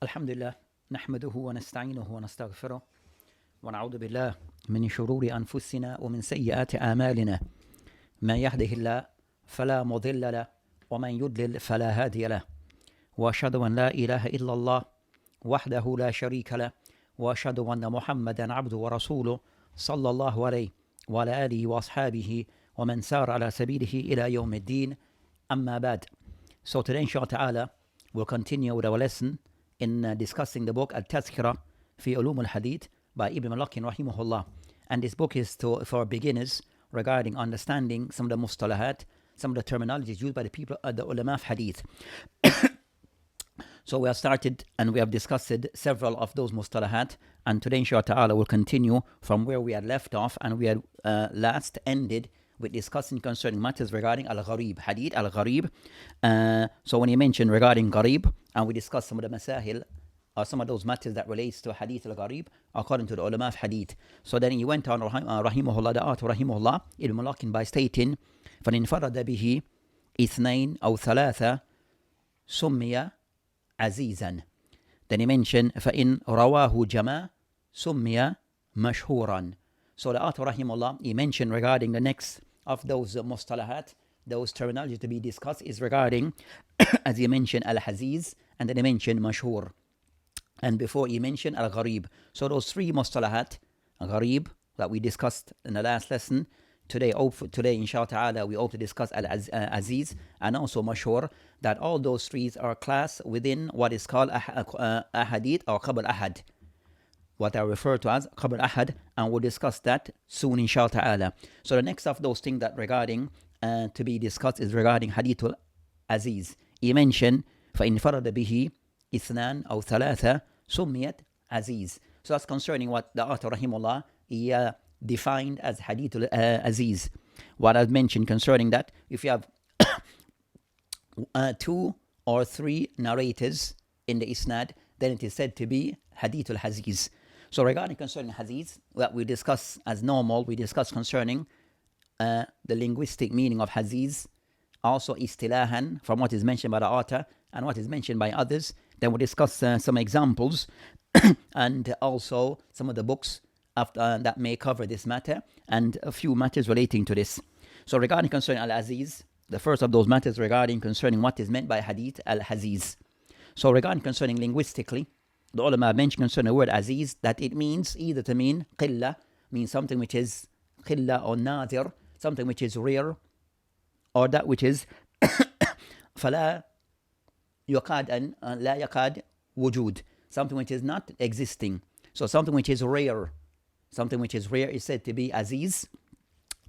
الحمد لله نحمده ونستعينه ونستغفره ونعوذ بالله من شرور أنفسنا ومن سيئات أعمالنا من يهده الله فلا مضل له ومن يضلل فلا هادي له وأشهد أن لا إله إلا الله وحده لا شريك له وأشهد أن محمدا عبده ورسوله صلى الله عليه وعلى آله وأصحابه ومن سار على سبيله إلى يوم الدين أما بعد. So today inshallah ta'ala we'll continue with our lesson in discussing the book At-Timithi fi Ulum al-Hadith by Ibn Malakin rahimahullah. And this book is for beginners regarding understanding some of the mustalahat, some of the terminologies used by the people at the ulama of hadith. So we have started and we have discussed several of those mustalahat, and today inshallah ta'ala we'll continue from where we had left off, and we had last ended with discussing concerning matters regarding al-gharib, hadith al-gharib. So when he mentioned regarding gharib, and we discussed some of the masahil, or some of those matters that relates to hadith al-gharib according to the ulama of hadith. So then he went on rahimahullah, the author rahimahullah, Ibn Malakin, by stating فَإِنْ فَرَدَ بِهِ إِثْنَيْنِ أَوْ ثَلَاثَ سُمِّيَ عَزِيزًا. Then he mentioned فَإِنْ رَوَاهُ جَمَا سُمِّيَ مَشْهُورًا. So the author rahimahullah, he mentioned regarding the next of those mustalahat, those terminology to be discussed is regarding, as he mentioned, al-Aziz, and then he mentioned mashhur. And before he mentioned al-Gharib. So those three mustalahat, al-Gharib, that we discussed in the last lesson, today inshallah ta'ala, we hope to discuss al-Aziz and also mashhur, that all those three are classed within what is called Ahadith or Qabl Ahad, what I refer to as Qabl Ahad, and we'll discuss that soon inshallah ta'ala. So the next of those things that regarding to be discussed is regarding Hadith al-Aziz. He mentioned فَإِنْ فَرَدَ بِهِ إِثْنَانِ أَوْ ثَلَاثَ سُمِّيَتْ Aziz. So that's concerning what the author rahimahullah he defined as Hadith al-Aziz. What I've mentioned concerning that, if you have two or three narrators in the isnad, then it is said to be Hadith al-Aziz. So regarding concerning Aziz, what we discuss as normal, we discuss concerning the linguistic meaning of Aziz, also istilahan, from what is mentioned by the author and what is mentioned by others. Then we'll discuss some examples and also some of the books that may cover this matter, and a few matters relating to this. So regarding concerning al-Aziz, the first of those matters regarding concerning what is meant by Hadith al-Aziz. So regarding concerning linguistically, the ulama mentioned concerning the word Aziz that it means either to mean qilla, means something which is qilla or nadir, something which is rare, or that which is فلا يقاد أن لا يقاد وجود, something which is not existing. So something which is rare, is said to be Aziz.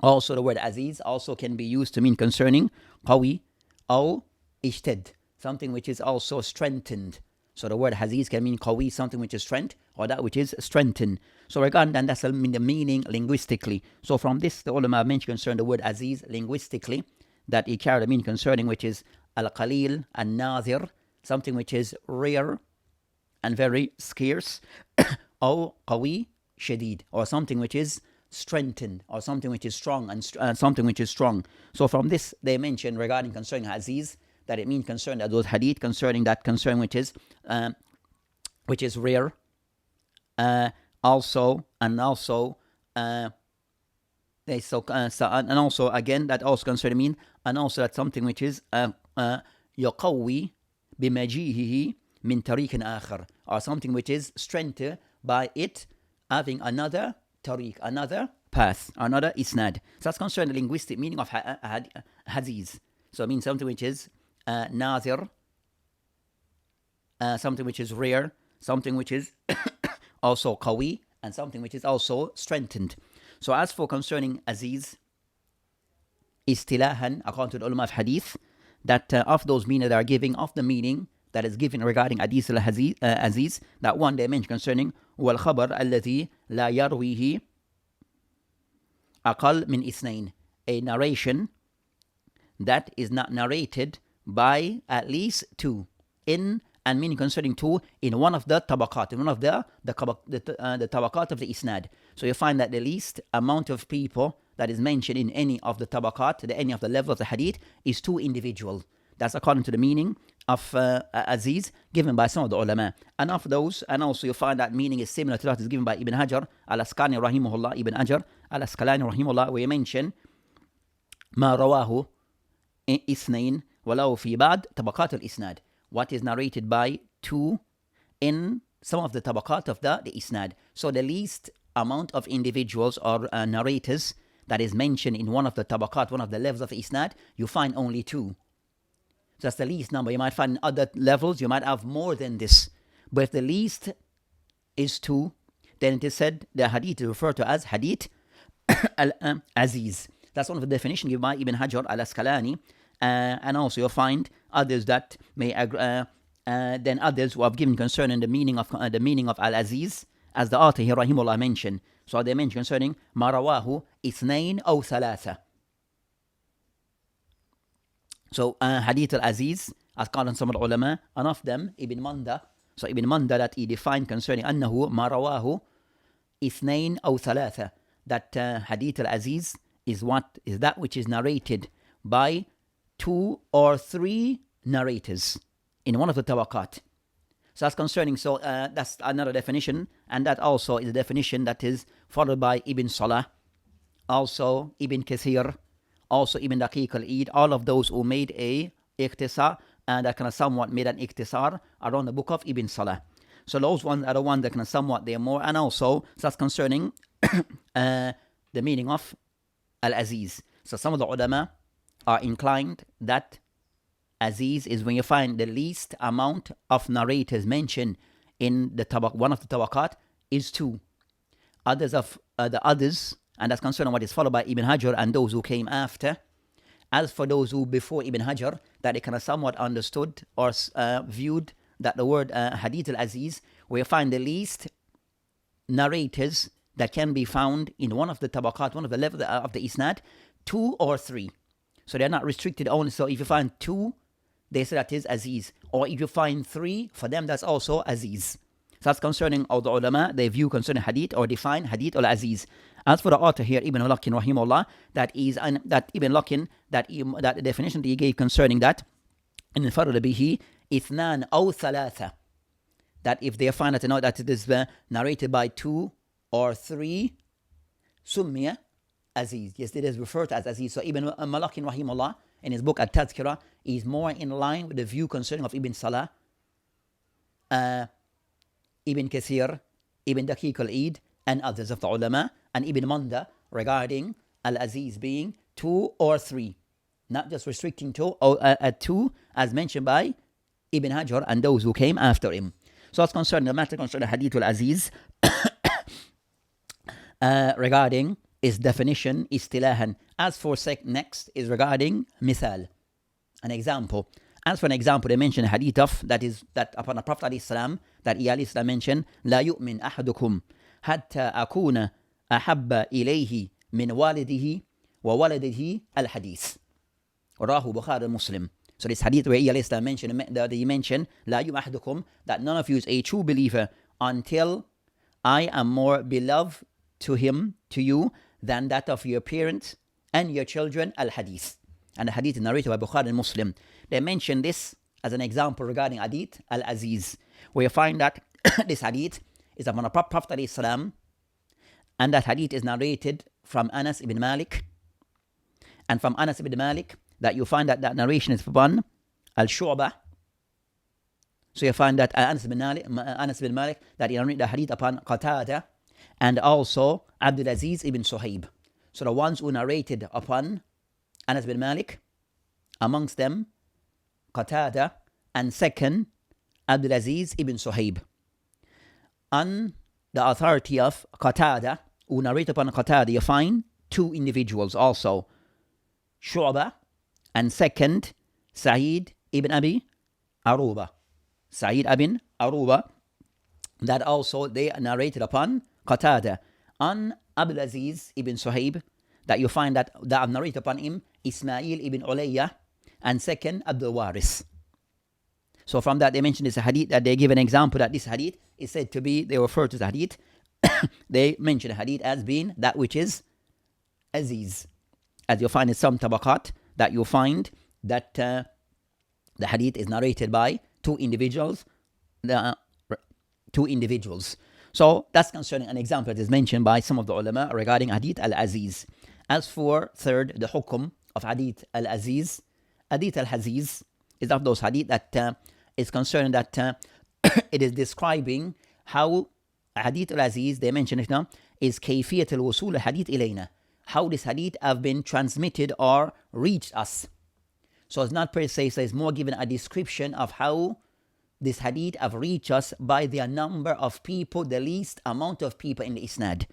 Also the word Aziz also can be used to mean concerning qawi or ishtad, something which is also strengthened. So the word Aziz can mean qawi, something which is strength, or that which is strengthened. So regarding that, that's the meaning linguistically. So from this, the ulama mentioned concerning the word Aziz linguistically, that it carried a meaning concerning which is al-qalil and nadir, something which is rare and very scarce, or qawi shadid, or something which is strengthened, or something which is strong, and something which is strong. So from this, they mentioned regarding concerning Aziz that it means concerning those hadith concerning that concern which is rare, also again that also concerning mean, and also that something which is يقوي بمجيئه من طريق آخر, or something which is strengthened by it having another tariq, another path, another isnad. So that's concerning the linguistic meaning of Aziz. So it means something which is nadir, something which is rare, something which is also qawi, and something which is also strengthened. So as for concerning Aziz, istilahan, according to the ulama of hadith, that of those meanings that are giving, of the meaning that is given regarding Hadith al-Aziz, that one they mention concerning وَالْخَبَرْ الَّذِي لَا يَرْوِيهِ أَقَلْ مِنْ إِثْنَيْنِ, a narration that is not narrated by at least two, and meaning concerning two in one of the tabaqat, in one of the tabaqat of the isnad. So you find that the least amount of people that is mentioned in any of the tabaqat, any of the levels of the hadith, is two individuals. That's according to the meaning of Aziz given by some of the ulama. And of those, and also you find that meaning is similar to that is given by Ibn Hajar al-Asqalani rahimahullah, Ibn Hajar al-Asqalani rahimahullah, where you mention ما رواه اثنين ولو في بعض طبقات الإسناد, what is narrated by two in some of the tabaqat of the isnad. So the least amount of individuals or narrators that is mentioned in one of the tabaqat, one of the levels of the isnad, you find only two. So that's the least number. You might find in other levels, you might have more than this. But if the least is two, then it is said the hadith is referred to as hadith al-Aziz. That's one of the definitions given by Ibn Hajar al-Asqalani. And also you'll find others that may then others who have given concerning the meaning of al-Aziz, as the author here rahimullah mentioned. So they mention concerning marawahu ithnain aw thalatha. So hadith al-Aziz, as called on some of the ulama, and of them Ibn Manda. So Ibn Manda, that he defined concerning annahu marawahu ithnain aw thalatha, that hadith al-Aziz is that which is narrated by two or three narrators in one of the tabaqat. So that's concerning, so that's another definition, and that also is a definition that is followed by Ibn Salah, also Ibn Kathir, also Ibn Daqiq al-Eid, all of those who made a ikhtisar, and that kind of somewhat made an ikhtisar around the book of Ibn Salah. So those ones are the ones that kind of somewhat they're more, and also so that's concerning the meaning of al-Aziz. So some of the ulama are inclined that Aziz is when you find the least amount of narrators mentioned in the one of the tabaqat is two. Others of the others, and that's concerning what is followed by Ibn Hajar and those who came after. As for those who before Ibn Hajar, that they kind of somewhat understood or viewed that the word hadith al-Aziz, where you find the least narrators that can be found in one of the tabaqat, one of the levels of the isnad, two or three. So they're not restricted only. So if you find two, they say that is Aziz. Or if you find three, for them that's also Aziz. So that's concerning all the ulama, they view concerning hadith or define hadith al-Aziz. As for the author here, Ibn Lakin rahimahullah, that Ibn Lakin, that the definition that he gave concerning that, in farad bihi ithnan aw thalatha, that if they find that that it is narrated by two or three, summiya Aziz. Yes, it is referred to as Aziz. So Ibn Malakin rahimahullah, in his book At-Tadhkirah, is more in line with the view concerning of Ibn Salah, Ibn Kathir, Ibn Daqiq al-Eid, and others of the ulama, and Ibn Manda regarding al-Aziz being two or three, not just restricting to two, as mentioned by Ibn Hajar and those who came after him. So it's concerning the matter concerning hadith al-Aziz regarding its definition istilahan. As for next is regarding mithal, an example. As for an example, they mention a hadith of that upon the Prophet alayhi salam, that he alayhi salam mentioned, لا يؤمن أحدكم حتى أكون أحب إليه من والده وولده الحديث. رواه Bukhari Muslim. So this hadith where he alayhi salam mentioned, that he mentioned, لا يؤمن أحدكم, that none of you is a true believer until I am more beloved to you, than that of your parents and your children, al-Hadith. And the hadith is narrated by Bukhari and Muslim. They mention this as an example regarding hadith al-Aziz, where you find that this hadith is upon the Prophet ﷺ, and that hadith is narrated from Anas ibn Malik. And from Anas ibn Malik, that you find that narration is upon al-Shu'bah. So you find that Anas ibn Malik, that he narrated the hadith upon Qatada, and also Abdul Aziz ibn Suhaib. So the ones who narrated upon Anas bin Malik, amongst them Qatada, and second Abdul Aziz ibn Suhaib. On the authority of Qatada, who narrate upon Qatada, you find two individuals also, Shu'bah, and second Sa'id ibn Abi Aruba. Sa'id ibn Aruba, that also they narrated upon Qatada. On Abdul Aziz ibn Suhaib, that you find that are narrated upon him Ismail ibn Ulayya, and second Abdul Waris. So from that they mention this hadith, that they give an example that this hadith is said to be, they refer to the hadith, they mention the hadith as being that which is Aziz. As you'll find in some tabaqat, that you'll find that The hadith is narrated by two individuals. The two individuals. So that's concerning an example that is mentioned by some of the ulama regarding Hadith al-Aziz. As for third, the hukum of Hadith al-Aziz. Hadith al-Aziz is of those hadith that is concerned that it is describing how Hadith al-Aziz, they mention it now, is kayfiyat al-wusul hadith ilayna. How this hadith have been transmitted or reached us. So it's not per se, so it's more given a description of how this hadith have reached us by the number of people, the least amount of people in the isnad.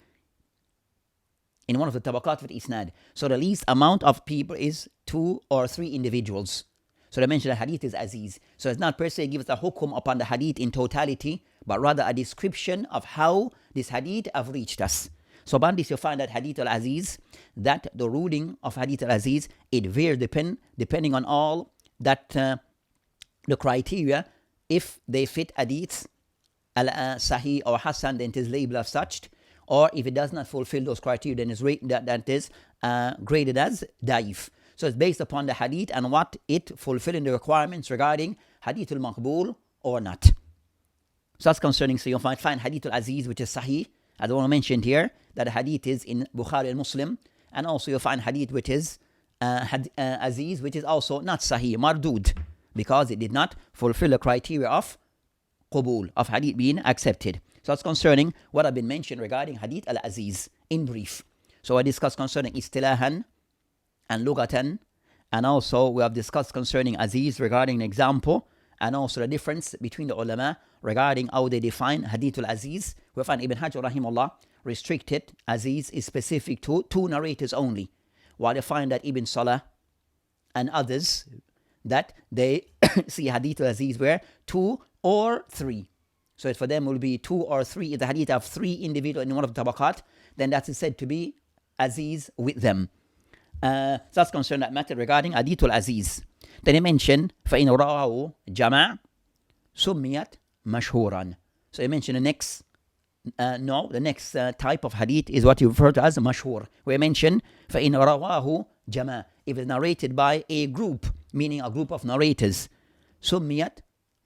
In one of the tabaqat of the isnad. So the least amount of people is 2 or 3 individuals. So they mention the hadith is aziz. So it's not per se gives a hukum upon the hadith in totality, but rather a description of how this hadith have reached us. So upon this you find that hadith al-aziz, that the ruling of hadith al-aziz, it varies depending on all that the criteria. If they fit hadiths al-sahih or hasan, then it is labeled as such. Or if it does not fulfill those criteria, then it's that is graded as daif. So it's based upon the hadith and what it fulfilling the requirements regarding hadith al-maqbul or not. So that's concerning. So you'll find hadith al-aziz, which is sahih, as the one mentioned here, that the hadith is in Bukhari and Muslim. And also you'll find hadith which is aziz, which is also not sahih, mardud, because it did not fulfill the criteria of qubul, of hadith being accepted. So that's concerning what have been mentioned regarding hadith al-aziz in brief. So I discussed concerning istilahan and lugatan, and also we have discussed concerning aziz regarding an example, and also the difference between the ulama regarding how they define hadith al-aziz. We find Ibn Hajar rahimahullah restricted aziz is specific to 2 narrators only, while they find that Ibn Salah and others that they see hadith al-aziz where 2 or 3. So for them will be 2 or 3. If the hadith have 3 individuals in one of the tabaqat, then that is said to be aziz with them. So that's concerned that matter regarding hadith al-aziz. Then he mentioned فَإِنْ رَوَاهُ جَمَعْ سُمِّيَتْ مَشْهُورًا. So he mentioned the next the next type of hadith is what you refer to as mashhur. We mentioned فَإِنْ رَوَاهُ جَمَعْ. If it's narrated by a group, meaning a group of narrators, سُمِّيَتْ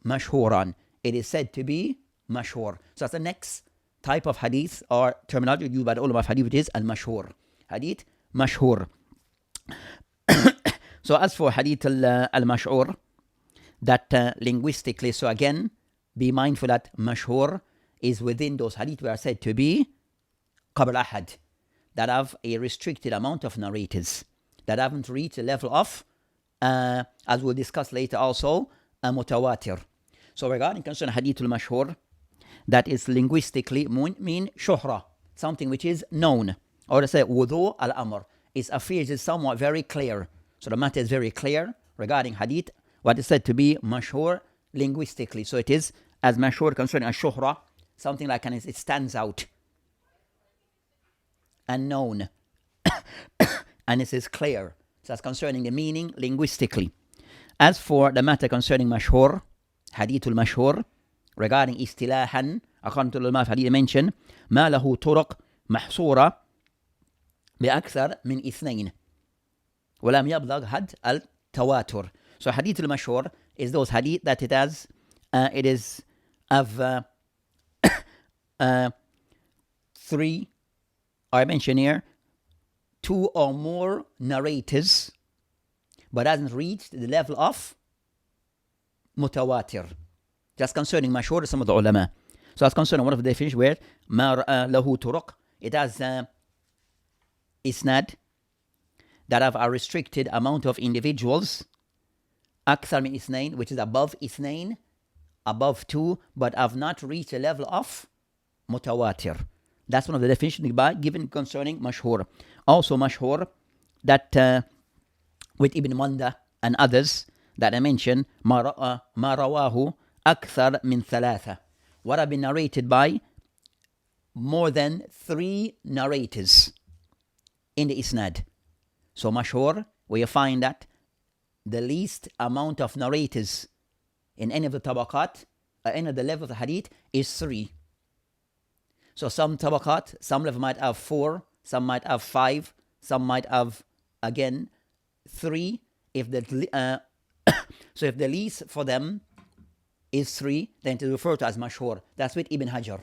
مَشْهُورًا. It is said to be mashhur. So that's the next type of hadith or terminology used by the ulama of hadith, which is al-mashhur. Hadith mashhur. So as for hadith al-mashhur, that linguistically, so again, be mindful that mashhur is within those hadith where are said to be qabl ahad, that have a restricted amount of narrators, that haven't reached the level of, as we'll discuss later also, mutawatir. So regarding concern hadith al-mashhur, that is linguistically mean shuhra, something which is known. Or to say wudu al-amr, its affairs is somewhat very clear. So the matter is very clear regarding hadith, what is said to be mashhur linguistically. So it is as mashhur concerning ash-shuhra, something like it stands out and known. And it is clear. So that's concerning the meaning linguistically. As for the matter concerning mashhur, hadith al-mashhur, regarding istilahan, according to the ulama of hadith mentioned, ما له طرق محصورة بأكثر من 2 ولم يبلغ حد التواتر. So hadith al-mashhur is those hadith that it has, it is of 3, I mention here, 2 or more narrators, but hasn't reached the level of mutawatir. Just concerning mashhur, some of the ulama. So that's concerning one of the definitions where ما له طرق, it has isnad that have a restricted amount of individuals, أكثر من 2, which is above 2, above 2, but have not reached a level of mutawatir. That's one of the definitions given concerning mashhur. Also mashhur, that with Ibn Manda and others that I mentioned, ما رواه أكثر من 3, what have been narrated by more than 3 narrators in the isnad. So mashhur, where you find that the least amount of narrators in any of the tabaqat, any of the level of the hadith is 3. So some tabaqat, some level might have 4, some might have 5, some might have, again, 3. If the So if the least for them is 3, then it is referred to as mashhur. That's with Ibn Hajar.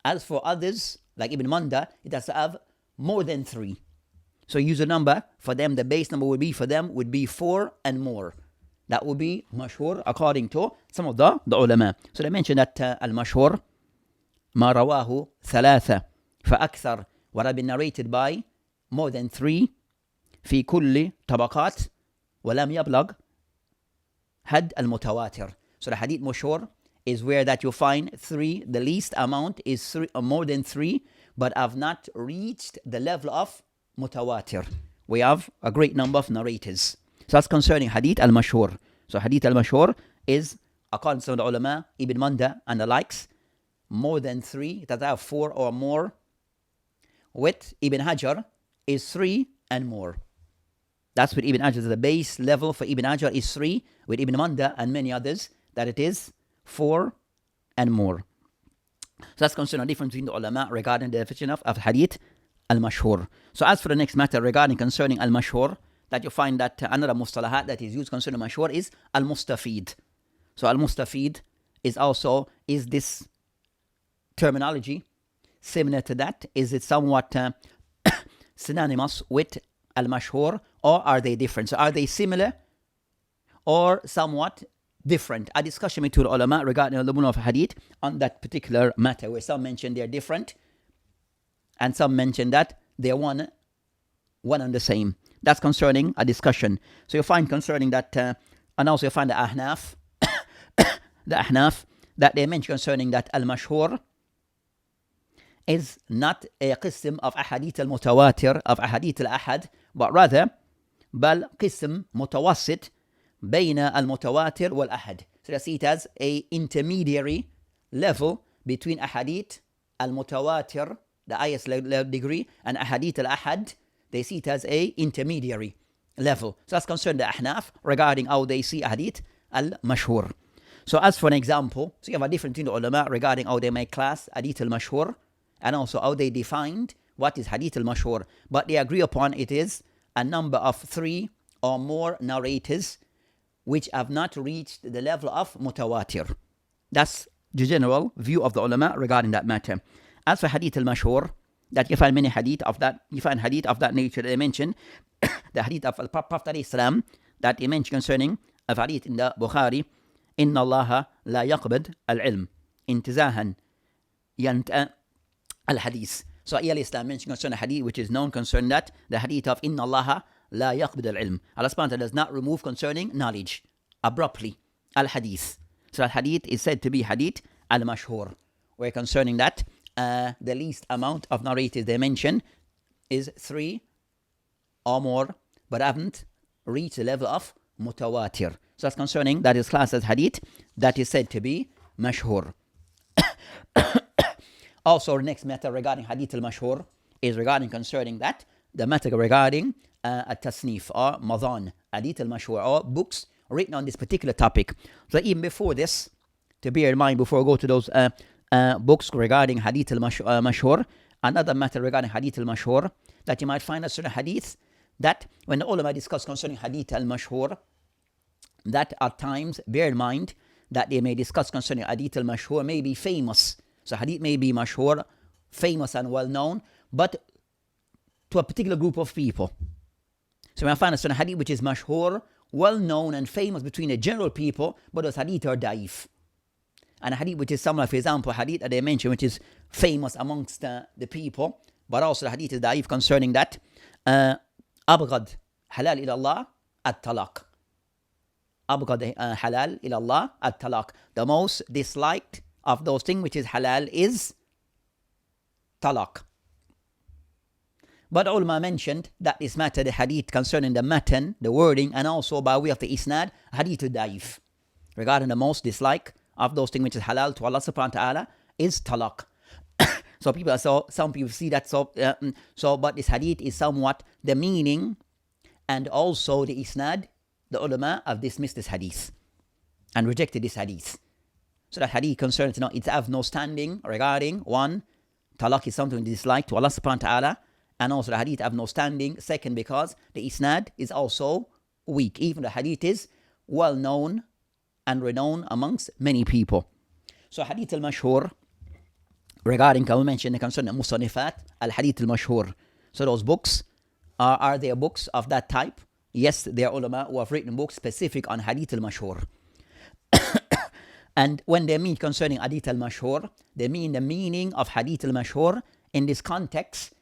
As for others, like Ibn Manda, it has to have more than 3. So use a number for them. The base number would be for them would be 4 and more. That would be mashhur according to some of the ulama. So they mentioned that al-mashhur ma rawahu thalatha فأكثر, what have been narrated by more than 3 في كل طبقات ولم يبلغ had al-mutawatir. So the hadith mashhur is where that you find 3, the least amount is 3 or more than 3, but have not reached the level of mutawatir. We have a great number of narrators. So that's concerning hadith al-mashhur. So hadith al-mashhur is, according to the ulama, Ibn Manda and the likes, more than 3, that have 4 or more. With Ibn Hajar is 3 and more. That's with Ibn Hajar. The base level for Ibn Hajar is 3. With Ibn Manda and many others, that it is 4 and more. So that's concerning the difference between the ulama regarding the definition of hadith al-mashhur. So as for the next matter regarding concerning al-mashhur, that you find that another mustalahat that is used concerning mashhur is al-mustafid. So al-mustafid is this terminology similar to that? Is it somewhat synonymous with al-mashhur, or are they different? So are they similar or somewhat different? A discussion between ulama regarding the ulama of hadith on that particular matter, where some mention they're different and some mention that they're one and the same. That's concerning a discussion. So you find concerning that, and also you find the Ahnaf, that they mention concerning that al-mashhur is not a qism of ahadith al-mutawatir, of ahadith al-ahad, but rather bal qism mutawassit bayna al-mutawatir wal-ahad. So they see it as a intermediary level between ahadith al-mutawatir, the highest degree, and ahadith al-ahad. They see it as a intermediary level. So that's concerned the Ahnaf regarding how they see hadith al-mashhur. So as for an example, so you have a difference between the ulama regarding how they make class hadith al-mashhur, and also how they defined what is hadith al-mashhur. But they agree upon it is a number of 3 or more narrators which have not reached the level of mutawatir. That's the general view of the ulama regarding that matter. As for hadith al-mashhur, that you find many hadith of that, you find hadith of that nature that they mention, the hadith of Prophet Islam that they mention concerning a hadith in the Bukhari, إن الله لا يقبض العلم انتزاها ينتهى الحديث. So Islam mentioned concerning a hadith which is known concerning that, the hadith of إن الله لا يقبض العلم. Allah subhanahu wa ta'ala does not remove concerning knowledge abruptly. Al-hadith. So that hadith is said to be hadith al-mashhur, where concerning that, the least amount of narrators they mention is 3 or more, but haven't reached the level of mutawatir. So that's concerning, that is classed as hadith that is said to be mashhur. Also, the next matter regarding hadith al-mashhur is regarding concerning that, the matter regarding at-tasnif or madan, hadith al-mashhur, or books written on this particular topic. So even before this, to bear in mind before we go to those books regarding hadith al-mashhur, another matter regarding hadith al-mashhur, that you might find a certain hadith that when the ulama discuss concerning hadith al-mashhur, that at times, bear in mind that they may discuss concerning hadith al-mashhur may be famous. So hadith may be mashhur, famous and well known, but to a particular group of people. So we find a certain hadith which is mashhur, well known and famous between the general people, but those hadith are daif. And a hadith which is similar, for example, hadith that they mention which is famous amongst the people, but also the hadith is daif concerning that, abghad halal ila Allah at-talaq. Abghad halal ila Allah at-talaq. The most disliked of those things which is halal is talaq. But ulama mentioned that this matter, the hadith concerning the matan, the wording, and also by way of the isnad, hadith daif. Regarding the most dislike of those things which is halal to Allah subhanahu wa ta'ala is talaq. So some people see that but this hadith is somewhat the meaning and also the isnad, the ulama have dismissed this hadith and rejected this hadith. So that hadith concerns, it have no standing regarding, 1, talaq is something disliked to Allah subhanahu wa ta'ala, and also the hadith have no standing. Second, because the isnad is also weak. Even the hadith is well known and renowned amongst many people. So Hadith al-Mashhur, regarding, we mentioned the concern of Musannifat, al-Hadith al-Mashhur. So those books, are there books of that type? Yes, there are ulama who have written books specific on Hadith al-Mashhur. And when they mean concerning Hadith al-Mashhur, they mean the meaning of Hadith al-Mashhur in this context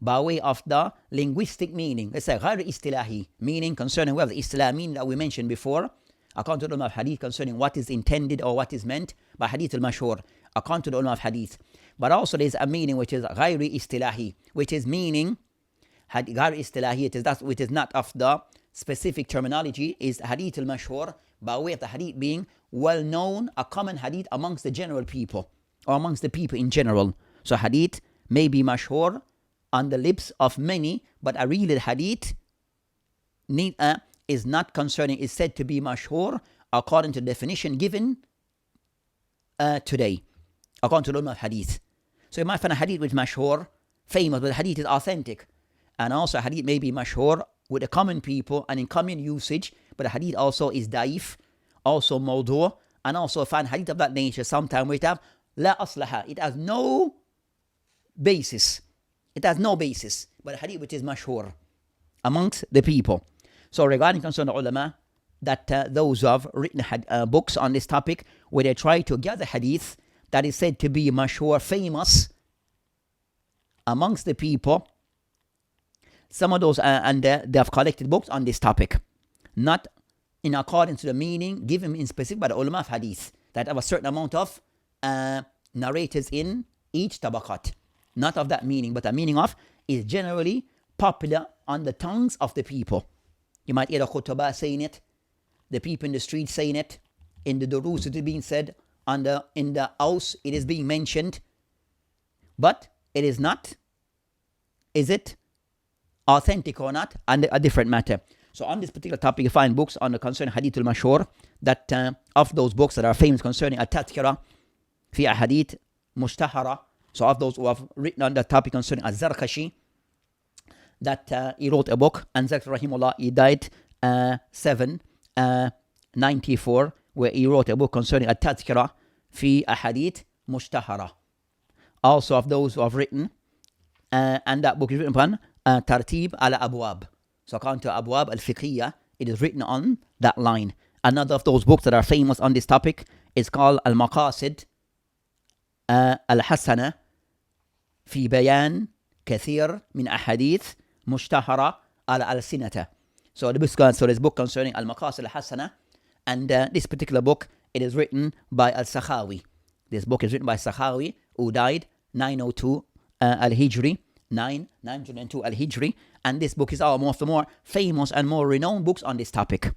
by way of the linguistic meaning. Let's say غير istilahi, meaning concerning what the istilah meaning that we mentioned before, according to the ulama of hadith, concerning what is intended or what is meant by Hadith al-Mashhur, according to the ulama of hadith. But also there is a meaning which is غير istilahi, which is meaning غير istilahi, it is that which is not of the specific terminology, is Hadith al-Mashhur by way of the hadith being well known, a common hadith amongst the general people, or amongst the people in general. So hadith may be mashhur on the lips of many, but a real hadith is not concerning, is said to be mashhur according to the definition given today, according to the ulama of hadith. So you might find a hadith which is mashhur, famous, but the hadith is authentic. And also a hadith may be mashhur with the common people and in common usage, but the hadith also is daif, also mawdu', and also find hadith of that nature sometimes we have la aslaha, it has no basis. It has no basis, but a hadith which is mashhur amongst the people. So regarding concern the ulama, that those who have written books on this topic, where they try to gather hadith that is said to be mashhur, famous amongst the people, some of those, and they have collected books on this topic, not in accordance to the meaning given in specific by the ulama of hadith, that have a certain amount of narrators in each tabaqat. Not of that meaning, but the meaning of is generally popular on the tongues of the people. You might hear the khutbah saying it, the people in the street saying it, in the durus it is being said, in the house it is being mentioned, but it is not, is it authentic or not, and a different matter. So on this particular topic, you find books on the concerning Hadith al-Mashhur, that of those books that are famous concerning At-Timithi fi Ahadith mushtahara. So of those who have written on the topic concerning Az-Zarkashi, that he wrote a book, and Zakir Rahimullah, he died 794, where he wrote a book concerning At-Timithi fi Ahadith mushtahara. Also of those who have written, and that book is written upon Tartib ala Abwab. So according to Abwab al-Fiqhiyya, it is written on that line. Another of those books that are famous on this topic is called Al-Maqasid al-Hassana fi Bayan Kathir min Ahadith Mushtahara al-Sinata. So this book concerning Al-Maqasid al-Hassana, and this particular book, it is written by Al-Sakhawi. This book is written by Sakhawi, who died 902 al-Hijri, 902 al-Hijri, and this book is one of the more famous and more renowned books on this topic.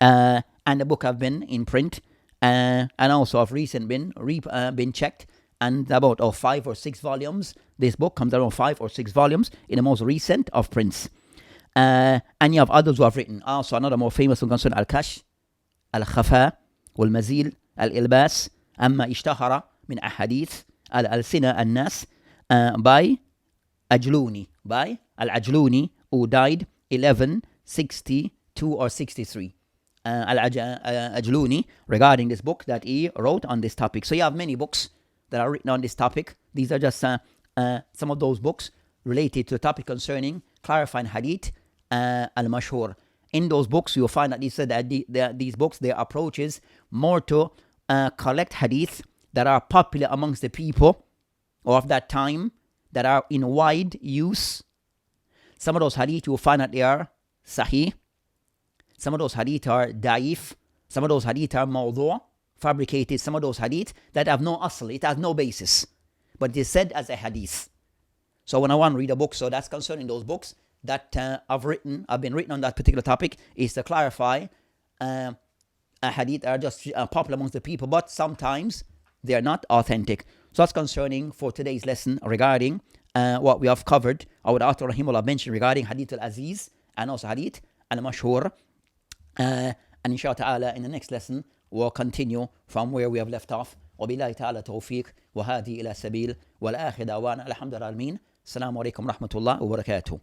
And the book have been in print, and also of recent been checked, and about 5 or 6 volumes. This book comes around 5 or 6 volumes in the most recent of prints. And you have others who have written. Also another more famous one concerning Al-Kash, Al-Khafa, Wal-Mazil, Al-Ilbas, Amma Ishtahara min Ahadith, Al-Sina An-Nas, by Ajluni, by Al-Ajluni, who died 1162 or 63. Al-Ajluni, regarding this book that he wrote on this topic. So you have many books that are written on this topic. These are just some of those books related to the topic concerning clarifying hadith al-mashhur. In those books, you'll find that these books, their approach is more to collect hadith that are popular amongst the people or of that time, that are in wide use. Some of those hadith, you'll find that they are sahih. Some of those hadith are da'if. Some of those hadith are mawdu', fabricated. Some of those hadith that have no asl, it has no basis, but it is said as a hadith. So when I want to read a book, so that's concerning those books that I've been written on that particular topic, is to clarify a hadith that are just popular amongst the people, but sometimes they are not authentic. So that's concerning for today's lesson regarding what we have covered, or what Author Rahimullah mentioned regarding Hadith al-Aziz and also Hadith al-Mashhur. And inshallah ta'ala, in the next lesson, we'll continue from where we have left off. وبالله تعالى توفيق وهذه إلى سبيل والآخر دعوانا الحمد لله العالمين. السلام عليكم ورحمة الله وبركاته.